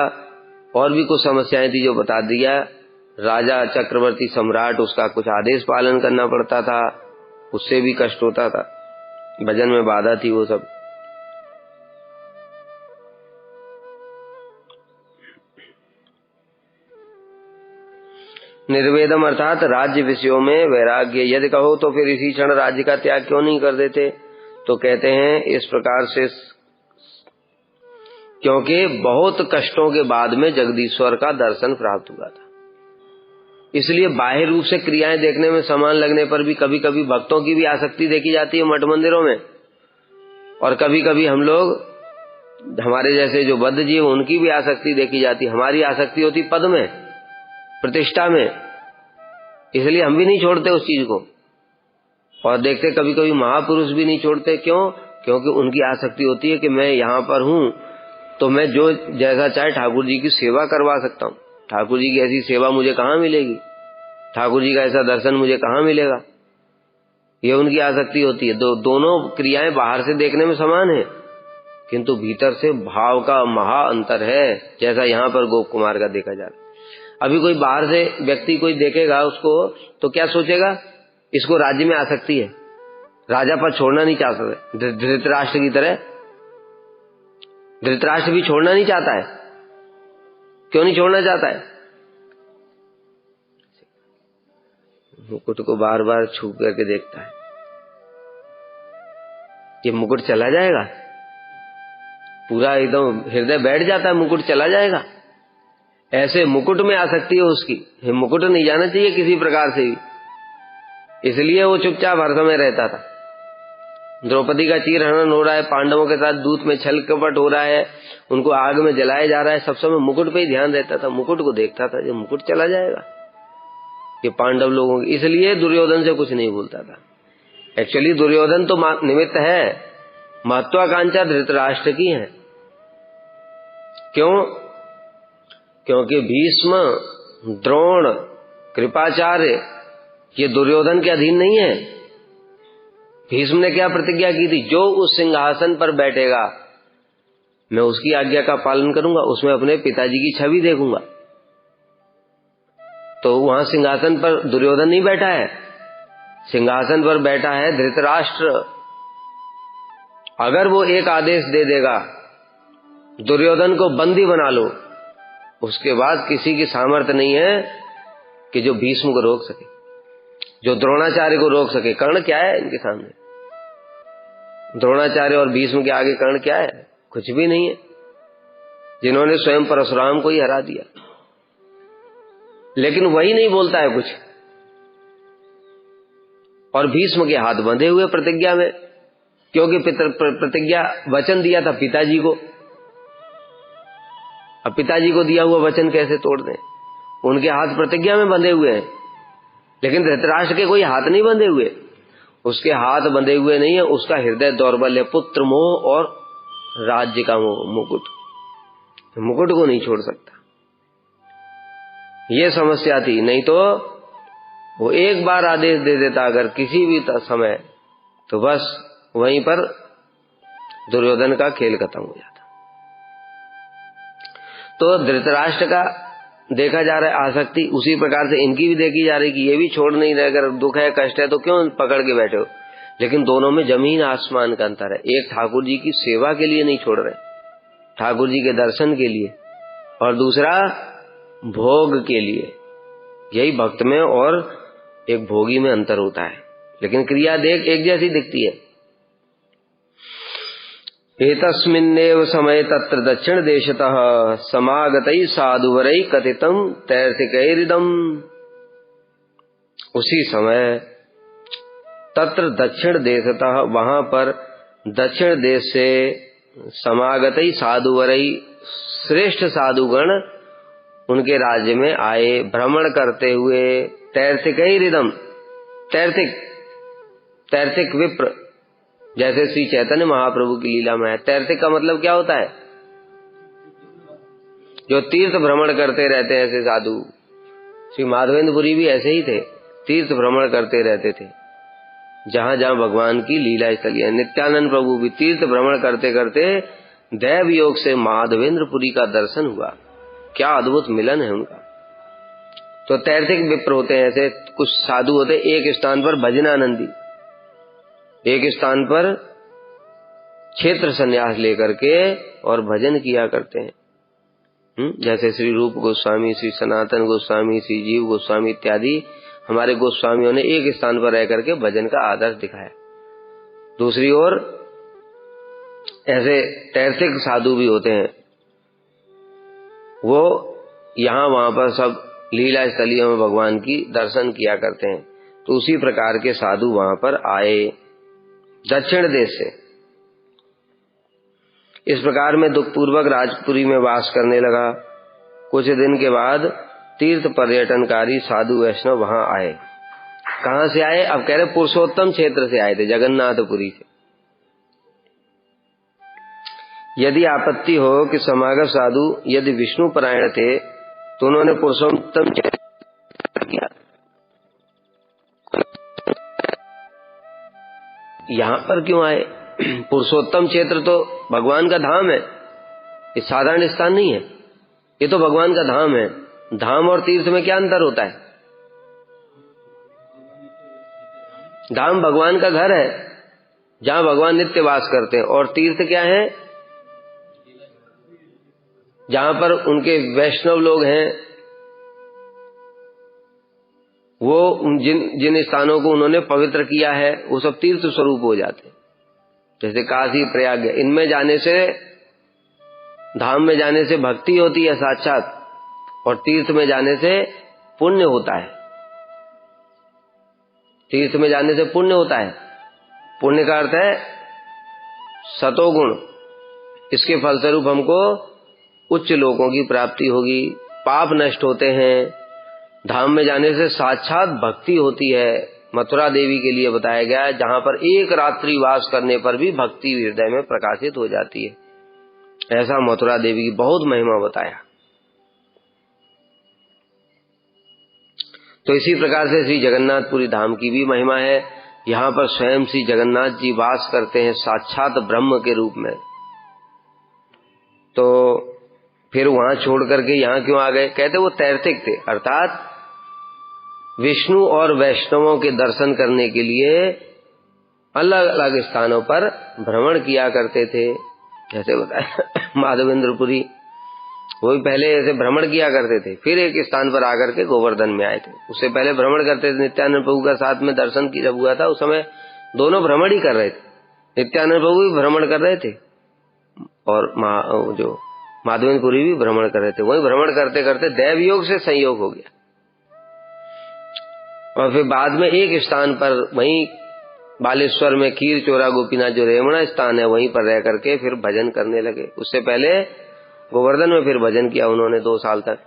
और भी कुछ समस्याएं थी जो बता दिया। राजा चक्रवर्ती सम्राट, उसका कुछ आदेश पालन करना पड़ता था, उससे भी कष्ट होता था, भजन में बाधा थी वो सब। निर्वेदम अर्थात राज्य विषयों में वैराग्य। यदि कहो तो फिर इसी क्षण राज्य का त्याग क्यों नहीं कर देते? तो कहते हैं इस प्रकार से, क्योंकि बहुत कष्टों के बाद में जगदीश्वर का दर्शन प्राप्त हुआ था। इसलिए बाह्य रूप से क्रियाएं देखने में समान लगने पर भी कभी कभी भक्तों की भी आसक्ति देखी जाती है मठ मंदिरों में, और कभी कभी हम लोग, हमारे जैसे जो बद्ध जीव, उनकी भी आसक्ति देखी जाती। हमारी आसक्ति होती पद में, प्रतिष्ठा में, इसलिए हम भी नहीं छोड़ते उस चीज को। और देखते कभी कभी महापुरुष भी नहीं छोड़ते। क्यों? क्योंकि उनकी आसक्ति होती है कि मैं यहाँ पर हूँ तो मैं जो जैसा चाहे ठाकुर जी की सेवा करवा सकता हूँ। ठाकुर जी की ऐसी सेवा मुझे कहाँ मिलेगी? ठाकुर जी का ऐसा दर्शन मुझे कहाँ मिलेगा? ये उनकी आसक्ति होती है। दोनों क्रियाएं बाहर से देखने में समान है, किंतु भीतर से भाव का महा अंतर है, जैसा यहाँ पर गोप कुमार का देखा जा रहा है। अभी कोई बाहर से व्यक्ति कोई देखेगा उसको तो क्या सोचेगा? इसको राज्य में आसक्ति है, राजा पद छोड़ना नहीं चाहता। धृतराष्ट्र की तरह धृतराष्ट्र भी छोड़ना नहीं चाहता है। क्यों नहीं छोड़ना चाहता है? मुकुट को बार बार छू करके देखता है, ये मुकुट चला जाएगा, पूरा एकदम हृदय बैठ जाता है, मुकुट चला जाएगा। ऐसे मुकुट में आसक्ति है उसकी, मुकुट नहीं जाना चाहिए किसी प्रकार से भी, इसलिए वो चुपचाप हर समय रहता था। द्रौपदी का चीरहरण हो रहा है, पांडवों के साथ दूत में छल कपट हो रहा है, उनको आग में जलाया जा रहा है, सब समय मुकुट पे ही ध्यान रहता था, मुकुट को देखता था, जो मुकुट चला जाएगा ये पांडव लोगों की। इसलिए दुर्योधन से कुछ नहीं बोलता था। एक्चुअली दुर्योधन तो निमित्त है, महत्वाकांक्षा धृतराष्ट्र की है। क्यों? क्योंकि भीष्म, द्रोण, कृपाचार्य ये दुर्योधन के अधीन नहीं है। भीष्म ने क्या प्रतिज्ञा की थी? जो उस सिंहासन पर बैठेगा मैं उसकी आज्ञा का पालन करूंगा, उसमें अपने पिताजी की छवि देखूंगा। तो वहां सिंहासन पर दुर्योधन नहीं बैठा है, सिंहासन पर बैठा है धृतराष्ट्र। अगर वो एक आदेश दे देगा दुर्योधन को बंदी बना लो, उसके बाद किसी की सामर्थ्य नहीं है कि जो भीष्म को रोक सके, जो द्रोणाचार्य को रोक सके। कर्ण क्या है इनके सामने? द्रोणाचार्य और भीष्म के आगे कर्ण क्या है? कुछ भी नहीं है, जिन्होंने स्वयं परशुराम को ही हरा दिया। लेकिन वही नहीं बोलता है कुछ, और भीष्म के हाथ बंधे हुए प्रतिज्ञा में, क्योंकि प्रतिज्ञा वचन दिया था पिताजी को। अब पिताजी को दिया हुआ वचन कैसे तोड़ दें? उनके हाथ प्रतिज्ञा में बंधे हुए हैं, लेकिन धृतराष्ट्र के कोई हाथ नहीं बंधे हुए। उसके हाथ बंधे हुए नहीं है, उसका हृदय दौर्बल्य, पुत्र मोह और राज्य का मोह, मुकुट को नहीं छोड़ सकता। ये समस्या थी। नहीं तो वो एक बार आदेश दे देता अगर किसी भी समय, तो बस वहीं पर दुर्योधन का खेल खत्म हो जाता। तो धृतराष्ट्र का देखा जा रहा है आसक्ति, उसी प्रकार से इनकी भी देखी जा रही कि ये भी छोड़ नहीं रहे। अगर दुख है, कष्ट है, तो क्यों पकड़ के बैठे हो? लेकिन दोनों में जमीन आसमान का अंतर है। एक ठाकुर जी की सेवा के लिए नहीं छोड़ रहे, ठाकुर जी के दर्शन के लिए, और दूसरा भोग के लिए। यही भक्त में और एक भोगी में अंतर होता है, लेकिन क्रिया देख एक जैसी दिखती है। एतस्मिन्नेव समय तत्र दक्षिण देशतः समागतै साधुवरै कथितं तैर्थिकैरिदम्। उसी समय तत्र दक्षिण देशतः, वहां पर दक्षिण देश से समागतै साधुवरै, श्रेष्ठ साधुगण उनके राज्य में आए, भ्रमण करते हुए। तैर्थिकैरिदम्, तैर्थिक विप्र, जैसे श्री चैतन्य महाप्रभु की लीला में है। तैर्थिक का मतलब क्या होता है? जो तीर्थ भ्रमण करते रहते हैं, ऐसे साधु। श्री माधवेंद्रपुरी भी ऐसे ही थे, तीर्थ भ्रमण करते रहते थे। जहां जहां भगवान की लीला स्थली है। नित्यानंद प्रभु भी तीर्थ भ्रमण करते करते दैव योग से माधवेंद्रपुरी का दर्शन हुआ। क्या अद्भुत मिलन है उनका। तो तैर्थिक विप्र होते हैं, ऐसे कुछ साधु होते, एक स्थान पर भजनानंदी, एक स्थान पर क्षेत्र संन्यास लेकर के और भजन किया करते हैं। जैसे श्री रूप गोस्वामी, श्री सनातन गोस्वामी, श्री जीव गोस्वामी इत्यादि हमारे गोस्वामियों ने एक स्थान पर रह करके भजन का आदर्श दिखाया। दूसरी ओर ऐसे तैर्थिक साधु भी होते हैं, वो यहाँ वहां पर सब लीला स्थलियों में भगवान की दर्शन किया करते हैं। तो उसी प्रकार के साधु वहां पर आए दक्षिण देश से। इस प्रकार में दुखपूर्वक राजपुरी में वास करने लगा। कुछ दिन के बाद तीर्थ पर्यटनकारी साधु वैष्णव वहां आए। कहां से आए? अब कह रहे पुरुषोत्तम क्षेत्र से आए थे, जगन्नाथपुरी से। यदि आपत्ति हो कि समागत साधु यदि विष्णु परायण थे तो उन्होंने पुरुषोत्तम क्षेत्र किया। यहां पर क्यों आए? पुरुषोत्तम क्षेत्र तो भगवान का धाम है, ये साधारण स्थान नहीं है, ये तो भगवान का धाम है। धाम और तीर्थ में क्या अंतर होता है? धाम भगवान का घर है जहां भगवान नित्य वास करते हैं, और तीर्थ क्या है? जहां पर उनके वैष्णव लोग हैं, वो जिन स्थानों को उन्होंने पवित्र किया है वो सब तीर्थ स्वरूप हो जाते हैं। जैसे काशी, प्रयाग, इनमें जाने से, धाम में जाने से भक्ति होती है साक्षात, और तीर्थ में जाने से पुण्य होता है। तीर्थ में जाने से पुण्य होता है। पुण्य का अर्थ है सतोगुण, इसके फलस्वरूप हमको उच्च लोकों की प्राप्ति होगी, पाप नष्ट होते हैं। धाम में जाने से साक्षात भक्ति होती है। मथुरा देवी के लिए बताया गया है, जहां पर एक रात्रि वास करने पर भी भक्ति हृदय में प्रकाशित हो जाती है। ऐसा मथुरा देवी की बहुत महिमा बताया। तो इसी प्रकार से श्री जगन्नाथपुरी धाम की भी महिमा है। यहाँ पर स्वयं श्री जगन्नाथ जी वास करते हैं साक्षात ब्रह्म के रूप में। तो फिर वहां छोड़ करके यहाँ क्यों आ गए? कहते वो तैर्थिक थे, अर्थात विष्णु और वैष्णवों के दर्शन करने के लिए अलग अलग स्थानों पर भ्रमण किया करते थे। जैसे बताया माधवेंद्रपुरी, वो भी पहले ऐसे भ्रमण किया करते थे, फिर एक स्थान पर आकर के गोवर्धन में आए थे। उससे पहले भ्रमण करते थे। नित्यानंद प्रभु का साथ में दर्शन की जब हुआ था, उस समय दोनों भ्रमण ही कर रहे थे। नित्यानंद प्रभु भी भ्रमण कर रहे थे और जो माधवेंद्रपुरी भी भ्रमण कर रहे थे। वही भ्रमण करते करते दैव योग से संयोग हो गया, और फिर बाद में एक स्थान पर वहीं बालेश्वर में खीर चोरा गोपीनाथ जो रेवणा स्थान है, वहीं पर रह करके फिर भजन करने लगे। उससे पहले गोवर्धन में फिर भजन किया उन्होंने 2 साल तक।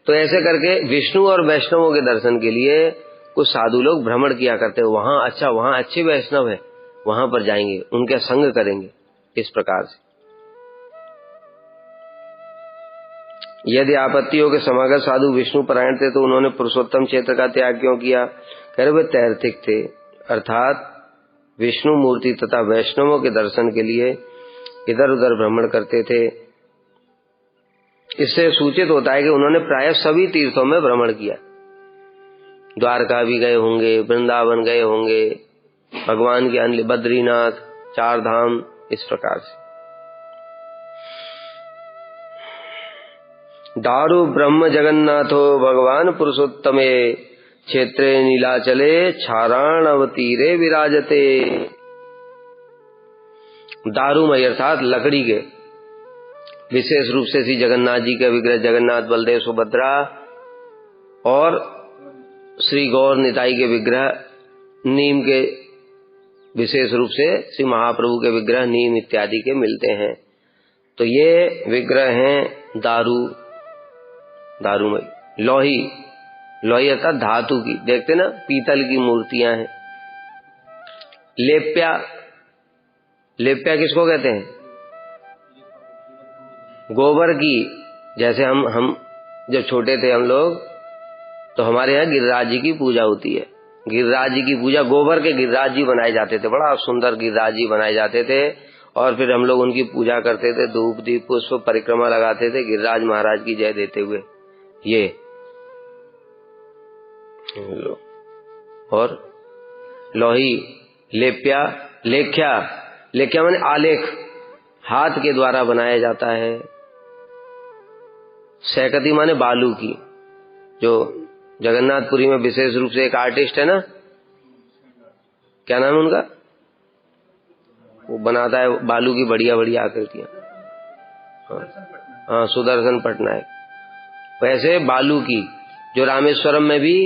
तो ऐसे करके विष्णु और वैष्णवों के दर्शन के लिए कुछ साधु लोग भ्रमण किया करते हैं। वहां अच्छे वैष्णव है, वहां पर जाएंगे, उनके संग करेंगे। इस प्रकार से यदि आपत्ति हो कि समागत साधु विष्णु परायण थे तो उन्होंने पुरुषोत्तम क्षेत्र का त्याग क्यों किया? कह रहे वे तैर्थिक थे, अर्थात विष्णु मूर्ति तथा वैष्णवों के दर्शन के लिए इधर उधर भ्रमण करते थे। इससे सूचित होता है कि उन्होंने प्रायः सभी तीर्थों में भ्रमण किया। द्वारका भी गए होंगे, वृंदावन गए होंगे, भगवान के अन्य बद्रीनाथ, 4 धाम, इस प्रकार से। दारु ब्रह्म जगन्नाथो भगवान पुरुषोत्तमे क्षेत्रे नीलाचले क्षाराणवतीरे विराजते। दारुमय अर्थात लकड़ी के, विशेष रूप से श्री जगन्नाथ जी के विग्रह, जगन्नाथ, बलदेव, सुभद्रा और श्री गौर निताई के विग्रह नीम के, विशेष रूप से श्री महाप्रभु के विग्रह नीम इत्यादि के मिलते हैं। तो ये विग्रह हैं दारूमय। लोही अर्थात धातु की, देखते ना पीतल की मूर्तियां हैं। लेप्या किसको कहते हैं? गोबर की। जैसे हम जब छोटे थे हम लोग, तो हमारे यहाँ गिरिराज जी की पूजा होती है, गिरिराज जी की पूजा, गोबर के गिरिराज जी बनाए जाते थे, बड़ा सुंदर गिरिराज जी बनाए जाते थे, और फिर हम लोग उनकी पूजा करते थे, धूप दीप पुष्प परिक्रमा लगाते थे गिरिराज महाराज की जय देते हुए। ये और लोही, लेप्या, लेख्या, लेख्या माने आलेख, हाथ के द्वारा बनाया जाता है। सैकती माने बालू की, जो जगन्नाथपुरी में विशेष रूप से एक आर्टिस्ट है ना, क्या नाम है उनका, वो बनाता है बालू की बढ़िया बढ़िया आकृतियां। हाँ, सुदर्शन पटनायक। वैसे बालू की, जो रामेश्वरम में भी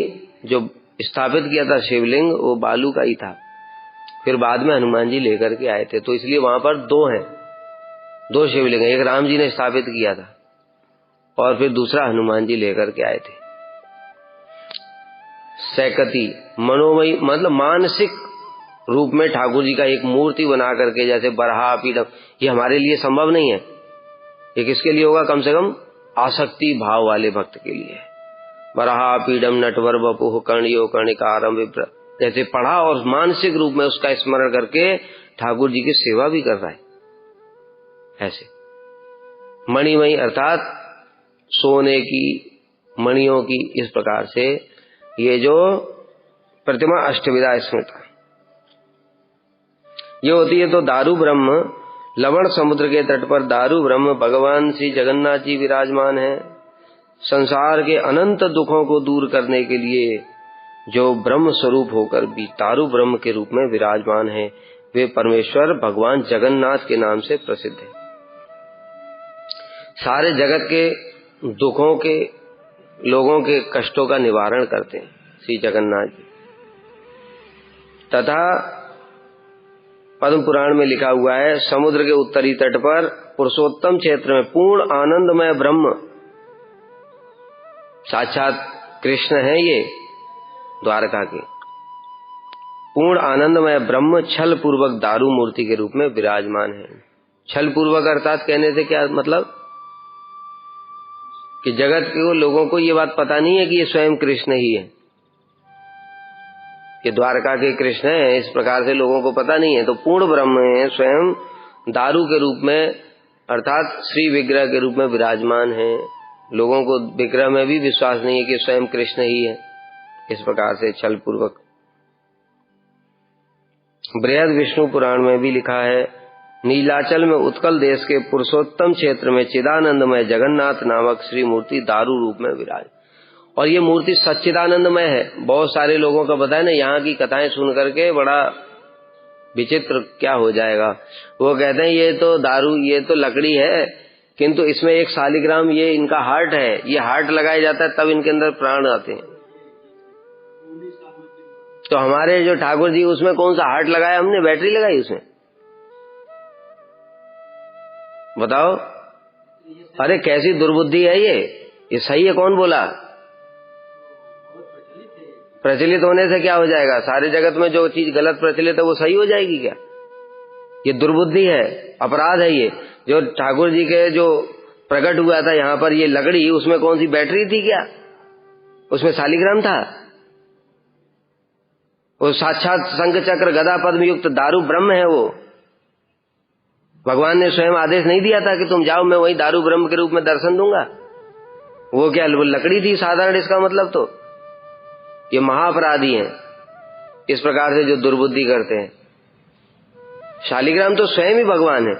जो स्थापित किया था शिवलिंग, वो बालू का ही था। फिर बाद में हनुमान जी लेकर के आए थे, तो इसलिए वहां पर दो हैं, दो शिवलिंग, एक राम जी ने स्थापित किया था और फिर दूसरा हनुमान जी लेकर के आए थे। सैकती मनोमयी मतलब मानसिक रूप में ठाकुर जी का एक मूर्ति बना करके, जैसे बरहा पीडम, ये हमारे लिए संभव नहीं है। ये किसके लिए होगा? कम से कम आसक्ति भाव वाले भक्त के लिए। बरहा पीडम नटवर बपुः कर्णयो कर्णिकारम विप्र, जैसे पढ़ा और मानसिक रूप में उसका स्मरण करके ठाकुर जी की सेवा भी कर रहा है। ऐसे मणिमयी अर्थात सोने की, मणियों की, इस प्रकार से ये जो प्रतिमा अष्टविधा स्मृता ये होती है। तो दारू ब्रह्म, लवण समुद्र के तट पर दारू ब्रह्म भगवान श्री जगन्नाथ जी विराजमान हैं। संसार के अनंत दुखों को दूर करने के लिए जो ब्रह्म स्वरूप होकर भी दारू ब्रह्म के रूप में विराजमान है, वे परमेश्वर भगवान जगन्नाथ के नाम से प्रसिद्ध है। सारे जगत के दुखों के, लोगों के कष्टों का निवारण करते हैं श्री जगन्नाथ जी। तथा पद्म पुराण में लिखा हुआ है, समुद्र के उत्तरी तट पर पुरुषोत्तम क्षेत्र में पूर्ण आनंदमय ब्रह्म, साक्षात कृष्ण है ये द्वारका के, पूर्ण आनंदमय ब्रह्म छल पूर्वक दारू मूर्ति के रूप में विराजमान है। छल पूर्वक अर्थात कहने से क्या मतलब कि जगत के लोगों को ये बात पता नहीं है कि ये स्वयं कृष्ण ही है, कि द्वारका के कृष्ण है, इस प्रकार से लोगों को पता नहीं है। तो पूर्ण ब्रह्म है, स्वयं दारू के रूप में अर्थात श्री विग्रह के रूप में विराजमान है। लोगों को विग्रह में भी विश्वास नहीं है कि स्वयं कृष्ण ही है, इस प्रकार से छल पूर्वक। बृहद विष्णु पुराण में भी लिखा है, नीलाचल में उत्कल देश के पुरुषोत्तम क्षेत्र में चिदानंदमय जगन्नाथ नामक श्री मूर्ति दारू रूप में विराज। और ये मूर्ति सच्चिदानंदमय है। बहुत सारे लोगों का पता है ना, यहाँ की कथाएं सुन करके बड़ा विचित्र क्या हो जाएगा। वो कहते हैं ये तो दारू, ये तो लकड़ी है, किंतु इसमें एक शालिग्राम, ये इनका हार्ट है, ये हार्ट लगाया जाता है तब इनके अंदर प्राण आते हैं। तो हमारे जो ठाकुर जी, उसमें कौन सा हार्ट लगाया हमने? बैटरी लगाई उसमें, बताओ। अरे कैसी दुर्बुद्धि है ये सही है कौन बोला? प्रचलित होने से क्या हो जाएगा? सारे जगत में जो चीज गलत प्रचलित है वो सही हो जाएगी क्या? ये दुर्बुद्धि है, अपराध है ये। जो ठाकुर जी के जो प्रकट हुआ था यहाँ पर ये लकड़ी, उसमें कौन सी बैटरी थी क्या? उसमें शालिग्राम था? वो साक्षात शंख चक्र गदा पद्म युक्त दारू ब्रह्म है। वो भगवान ने स्वयं आदेश नहीं दिया था कि तुम जाओ, मैं वही दारू ब्रह्म के रूप में दर्शन दूंगा। वो क्या लकड़ी थी साधारण? इसका मतलब तो ये महाअपराधी हैं, इस प्रकार से जो दुर्बुद्धि करते हैं। शालिग्राम तो स्वयं ही भगवान है,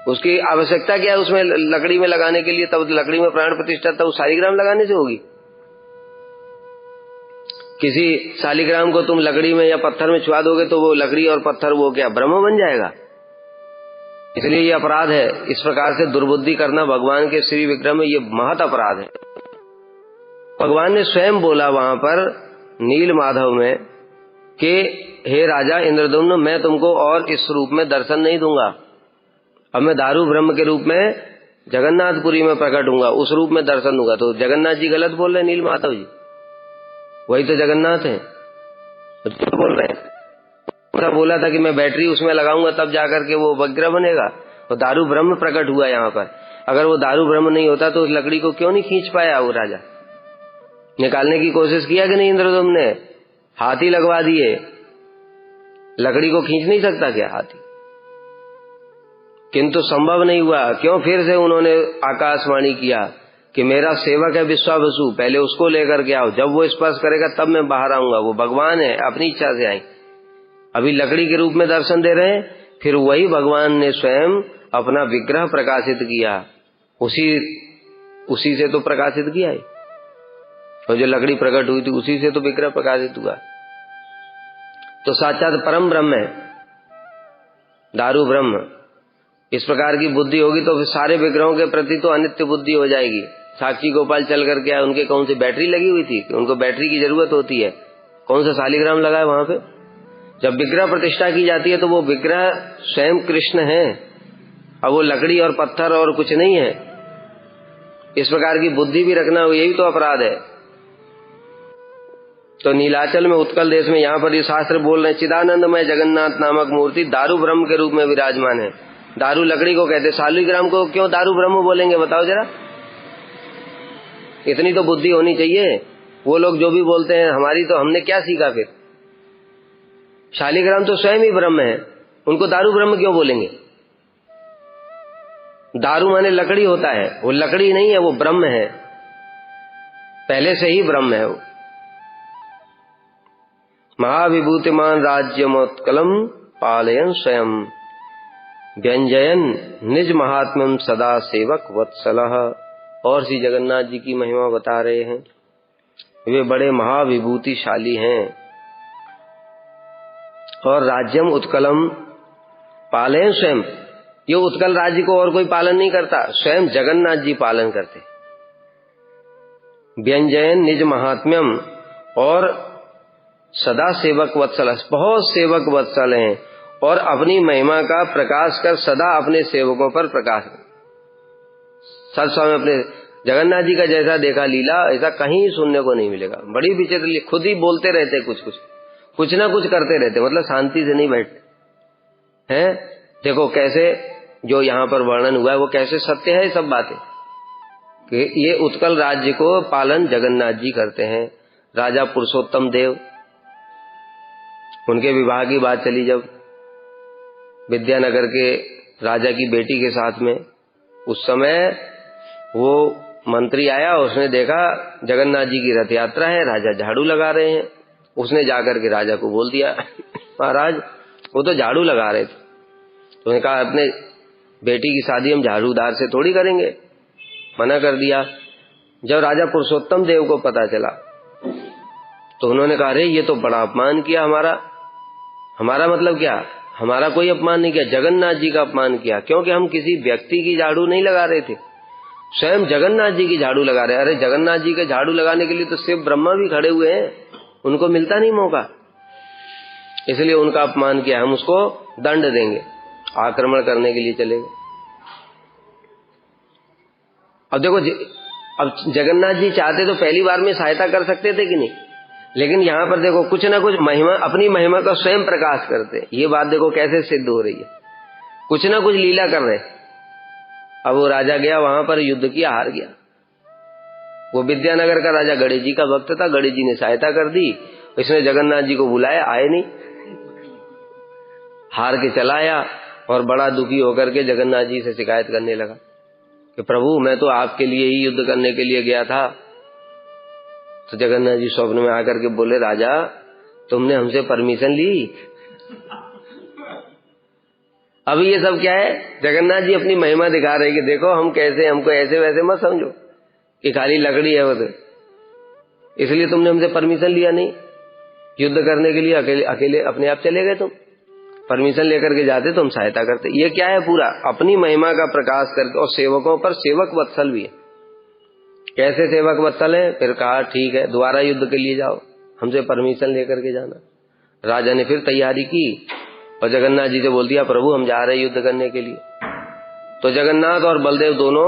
उसकी आवश्यकता क्या है उसमें लकड़ी में लगाने के लिए? तब लकड़ी में प्राण प्रतिष्ठा तो शालिग्राम लगाने से होगी। किसी शालिग्राम को तुम लकड़ी में या पत्थर में छुआ दोगे तो वो लकड़ी और पत्थर वो क्या ब्रह्म बन जाएगा? इसलिए ये अपराध है। इस प्रकार से दुर्बुद्धि करना भगवान के श्री विग्रह में ये महत अपराध है। भगवान ने स्वयं बोला वहां पर नील माधव में कि हे राजा इंद्रदुम्न, मैं तुमको और इस रूप में दर्शन नहीं दूंगा। अब मैं दारू ब्रह्म के रूप में जगन्नाथपुरी में प्रकट हूंगा, उस रूप में दर्शन दूंगा। तो जगन्नाथ जी गलत बोल रहे हैं, नील माधव जी वही तो जगन्नाथ है, तो बोल रहे हैं। ऐसा बोला था कि मैं बैटरी उसमें लगाऊंगा तब जाकर के वो विग्रह बनेगा। तो दारू ब्रह्म प्रकट हुआ यहाँ पर। अगर वो दारू ब्रह्म नहीं होता तो उस लकड़ी को क्यों नहीं खींच पाया वो राजा? निकालने की कोशिश किया कि नहीं इंद्रदुम्न ने? हाथी लगवा दिए, लकड़ी को खींच नहीं सकता क्या हाथी? किंतु संभव नहीं हुआ। क्यों? फिर से उन्होंने आकाशवाणी किया कि मेरा सेवक है विश्वावसु, पहले उसको लेकर के आओ, जब वो स्पर्श करेगा तब मैं बाहर आऊंगा। वो भगवान है, अपनी इच्छा से आए। अभी लकड़ी के रूप में दर्शन दे रहे हैं, फिर वही भगवान ने स्वयं अपना विग्रह प्रकाशित किया, उसी से तो प्रकाशित किया है। और जो लकड़ी प्रकट हुई थी उसी से तो विग्रह प्रकाशित हुआ। तो साक्षात परम ब्रह्म है, दारू ब्रह्म। इस प्रकार की बुद्धि होगी तो फिर सारे विग्रहों के प्रति तो अनित्य बुद्धि हो जाएगी। साक्षी गोपाल चल करके आए, उनके कौन सी बैटरी लगी हुई थी? उनको बैटरी की जरूरत होती है, कौन सा शालिग्राम लगा है वहां पे? जब विग्रह प्रतिष्ठा की जाती है तो वो विग्रह स्वयं कृष्ण है, अब वो लकड़ी और पत्थर और कुछ नहीं है। इस प्रकार की बुद्धि भी रखना, यही तो अपराध है। तो नीलाचल में, उत्कल देश में, यहाँ पर ये शास्त्र बोल रहे हैं चिदानंदमय जगन्नाथ नामक मूर्ति दारू ब्रह्म के रूप में विराजमान है। दारू लकड़ी को कहते, शालिग्राम को क्यों दारू ब्रह्म बोलेंगे बताओ जरा? इतनी तो बुद्धि होनी चाहिए। वो लोग जो भी बोलते हैं, हमारी तो हमने क्या सीखा फिर? शालिग्राम तो स्वयं ही ब्रह्म है, उनको दारू ब्रह्म क्यों बोलेंगे? दारू माने लकड़ी होता है, वो लकड़ी नहीं है, वो ब्रह्म है, पहले से ही ब्रह्म है वो। महाविभूतिमान राज्यमोत्कलम पालयन स्वयं व्यंजयन निज महात्म्यम सदा सेवक वत्सलः। और श्री जगन्नाथ जी की महिमा बता रहे हैं, वे बड़े महाविभूतिशाली हैं। और राज्यम उत्कलम पालयन स्वयं, ये उत्कल राज्य को और कोई पालन नहीं करता, स्वयं जगन्नाथ जी पालन करते। व्यंजयन निज महात्म्यम, और सदा सेवक वत्सल, बहुत सेवक वत्सल हैं, और अपनी महिमा का प्रकाश कर सदा अपने सेवकों पर प्रकाश। सब समय अपने जगन्नाथ जी का जैसा देखा लीला, ऐसा कहीं सुनने को नहीं मिलेगा। बड़ी विचित्र, खुद ही बोलते रहते, कुछ ना कुछ करते रहते, मतलब शांति से नहीं बैठते हैं। देखो कैसे जो यहाँ पर वर्णन हुआ है वो कैसे सत्य है सब बातें, कि ये उत्कल राज्य को पालन जगन्नाथ जी करते हैं। राजा पुरुषोत्तम देव, उनके विवाह की बात चली जब विद्यानगर के राजा की बेटी के साथ में, उस समय वो मंत्री आया, उसने देखा जगन्नाथ जी की रथ यात्रा है, राजा झाड़ू लगा रहे हैं। उसने जाकर के राजा को बोल दिया, महाराज वो तो झाड़ू लगा रहे थे। तो उसने कहा अपने बेटी की शादी हम झाड़ूदार से थोड़ी करेंगे, मना कर दिया। जब राजा पुरुषोत्तम देव को पता चला तो उन्होंने कहा, अरे ये तो बड़ा अपमान किया हमारा मतलब क्या? हमारा कोई अपमान नहीं किया, जगन्नाथ जी का अपमान किया, क्योंकि हम किसी व्यक्ति की झाड़ू नहीं लगा रहे थे, स्वयं जगन्नाथ जी की झाड़ू लगा रहे। अरे जगन्नाथ जी के झाड़ू लगाने के लिए तो शिव ब्रह्मा भी खड़े हुए हैं, उनको मिलता नहीं मौका, इसलिए उनका अपमान किया, हम उसको दंड देंगे। आक्रमण करने के लिए चले गए। अब देखो, अब जगन्नाथ जी चाहते तो पहली बार में सहायता कर सकते थे कि नहीं, लेकिन यहाँ पर देखो कुछ ना कुछ महिमा, अपनी महिमा का स्वयं प्रकाश करते। ये बात देखो कैसे सिद्ध हो रही है, कुछ ना कुछ लीला कर रहे। अब वो राजा गया वहां पर, युद्ध किया, हार गया। वो विद्यानगर का राजा गणेश जी का भक्त था, गणेश जी ने सहायता कर दी, इसने जगन्नाथ जी को बुलाया, आए नहीं, हार के चला आया और बड़ा दुखी होकर के जगन्नाथ जी से शिकायत करने लगा कि प्रभु मैं तो आपके लिए ही युद्ध करने के लिए गया था। तो जगन्नाथ जी स्वप्न में आकर के बोले, राजा तुमने हमसे परमिशन ली? अभी ये सब क्या है? जगन्नाथ जी अपनी महिमा दिखा रहे कि देखो हम कैसे, हमको ऐसे वैसे मत समझो कि खाली लकड़ी है वो तो, इसलिए तुमने हमसे परमिशन लिया नहीं युद्ध करने के लिए, अकेले अपने आप चले गए तुम, परमिशन लेकर के जाते तो हम सहायता करते। ये क्या है? पूरा अपनी महिमा का प्रकाश करके, और सेवकों पर सेवक वत्सल भी है। कैसे सेवक वत्सल है? फिर कहा ठीक है दोबारा युद्ध के लिए जाओ, हमसे परमिशन लेकर के जाना। राजा ने फिर तैयारी की और जगन्नाथ जी से बोल दिया, प्रभु हम जा रहे हैं युद्ध करने के लिए। तो जगन्नाथ और बलदेव दोनों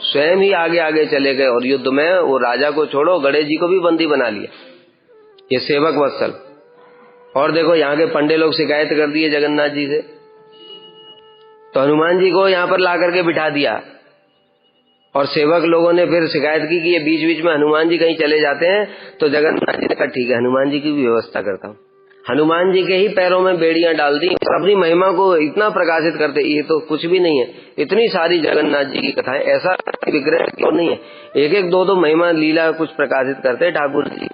स्वयं ही आगे आगे चले गए और युद्ध में वो राजा को छोड़ो गणेश जी को भी बंदी बना लिया, ये सेवक वत्सल। और देखो यहाँ के पंडे लोग शिकायत कर दिए जगन्नाथ जी से, तो हनुमान जी को यहाँ पर ला करके बिठा दिया और सेवक लोगों ने फिर शिकायत की कि ये बीच बीच में हनुमान जी कहीं चले जाते हैं, तो जगन्नाथ जी ने कहा ठीक है, हनुमान जी की भी व्यवस्था करता हूँ। हनुमान जी के ही पैरों में बेड़ियां डाल दी और अपनी महिमा को इतना प्रकाशित करते, ये तो कुछ भी नहीं है, इतनी सारी जगन्नाथ जी की कथाएं, ऐसा विग्रह क्यों नहीं है, एक एक दो दो महिमा लीला कुछ प्रकाशित करते ठाकुर जी।